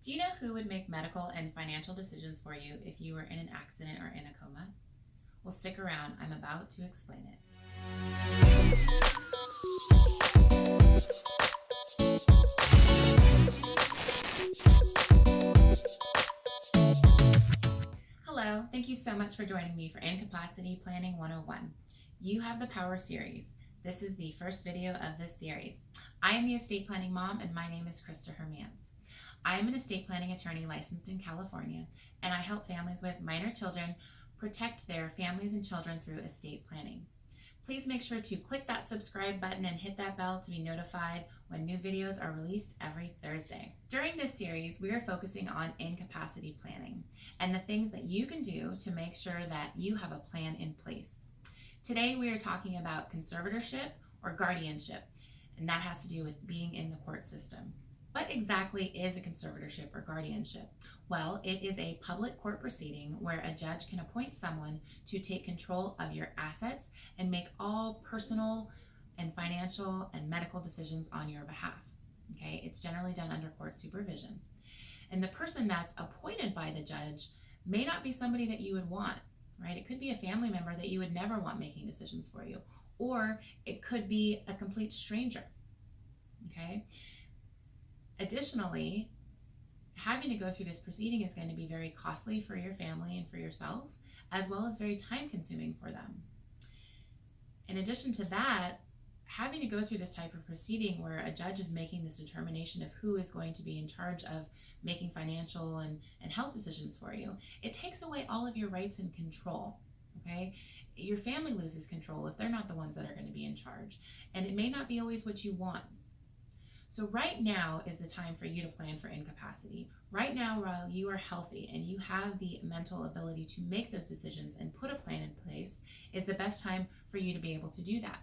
Do you know who would make medical and financial decisions for you if you were in an accident or in a coma? Well, stick around. I'm about to explain it. Hello, thank you so much for joining me for Incapacity Planning 101. You Have the Power series. This is the first video of this series. I am the estate planning mom, and my name is Krista Hermans. I am an estate planning attorney licensed in California, and I help families with minor children protect their families and children through estate planning. Please make sure to click that subscribe button and hit that bell to be notified when new videos are released every Thursday. During this series, we are focusing on incapacity planning and the things that you can do to make sure that you have a plan in place. Today, we are talking about conservatorship or guardianship, and that has to do with being in the court system. What exactly is a conservatorship or guardianship? Well, it is a public court proceeding where a judge can appoint someone to take control of your assets and make all personal and financial and medical decisions on your behalf. Okay, it's generally done under court supervision. And the person that's appointed by the judge may not be somebody that you would want, right? It could be a family member that you would never want making decisions for you, or it could be a complete stranger, okay? Additionally, having to go through this proceeding is going to be very costly for your family and for yourself, as well as very time-consuming for them. In addition to that, having to go through this type of proceeding where a judge is making this determination of who is going to be in charge of making financial and health decisions for you, it takes away all of your rights and control. Okay, your family loses control if they're not the ones that are going to be in charge, and it may not be always what you want. So right now is the time for you to plan for incapacity. Right now, while you are healthy and you have the mental ability to make those decisions and put a plan in place, is the best time for you to be able to do that.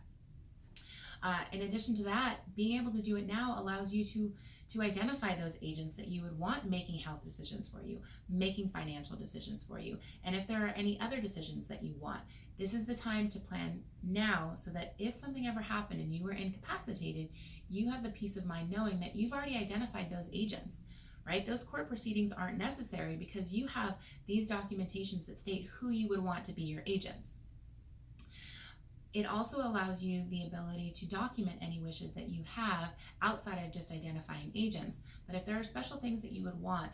In addition to that, being able to do it now allows you to identify those agents that you would want making health decisions for you, making financial decisions for you, and if there are any other decisions that you want. This is the time to plan now so that if something ever happened and you were incapacitated, you have the peace of mind knowing that you've already identified those agents, right? Those court proceedings aren't necessary because you have these documentations that state who you would want to be your agents. It also allows you the ability to document any wishes that you have outside of just identifying agents. But if there are special things that you would want,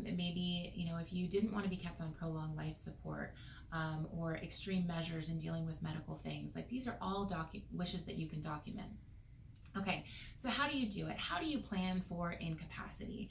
maybe, if you didn't want to be kept on prolonged life support or extreme measures in dealing with medical things, like these are all wishes that you can document. Okay, so how do you do it? How do you plan for incapacity?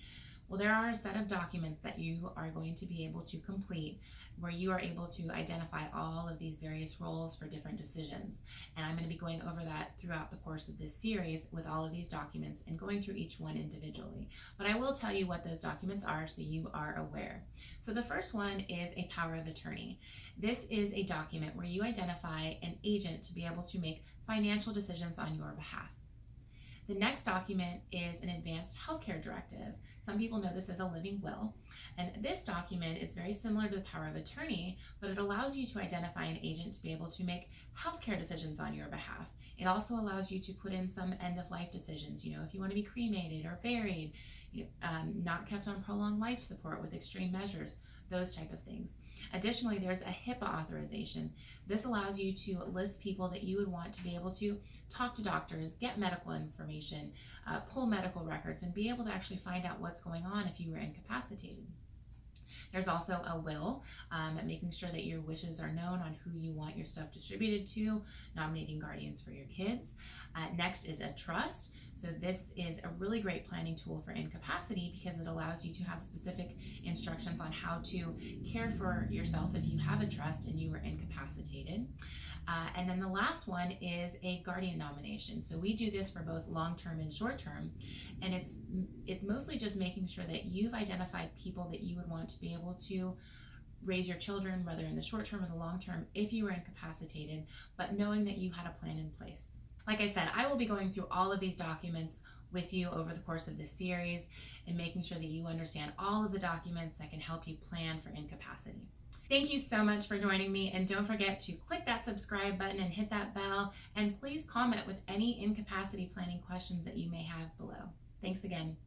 Well, there are a set of documents that you are going to be able to complete where you are able to identify all of these various roles for different decisions. And I'm going to be going over that throughout the course of this series with all of these documents and going through each one individually. But I will tell you what those documents are so you are aware. So the first one is a power of attorney. This is a document where you identify an agent to be able to make financial decisions on your behalf. The next document is an advanced healthcare directive. Some people know this as a living will. And this document, it's very similar to the power of attorney, but it allows you to identify an agent to be able to make healthcare decisions on your behalf. It also allows you to put in some end-of-life decisions, if you want to be cremated or buried, not kept on prolonged life support with extreme measures, those type of things. Additionally, there's a HIPAA authorization. This allows you to list people that you would want to be able to talk to doctors, get medical information, pull medical records, and be able to actually find out what's going on if you were incapacitated. There's also a will, making sure that your wishes are known on who you want your stuff distributed to, nominating guardians for your kids. Next is a trust. So this is a really great planning tool for incapacity because it allows you to have specific instructions on how to care for yourself if you have a trust and you were incapacitated. And then the last one is a guardian nomination. So we do this for both long-term and short-term, and it's mostly just making sure that you've identified people that you would want to be able to raise your children, whether in the short term or the long term, if you were incapacitated, but knowing that you had a plan in place. Like I said, I will be going through all of these documents with you over the course of this series and making sure that you understand all of the documents that can help you plan for incapacity. Thank you so much for joining me, and don't forget to click that subscribe button and hit that bell, and please comment with any incapacity planning questions that you may have below. Thanks again.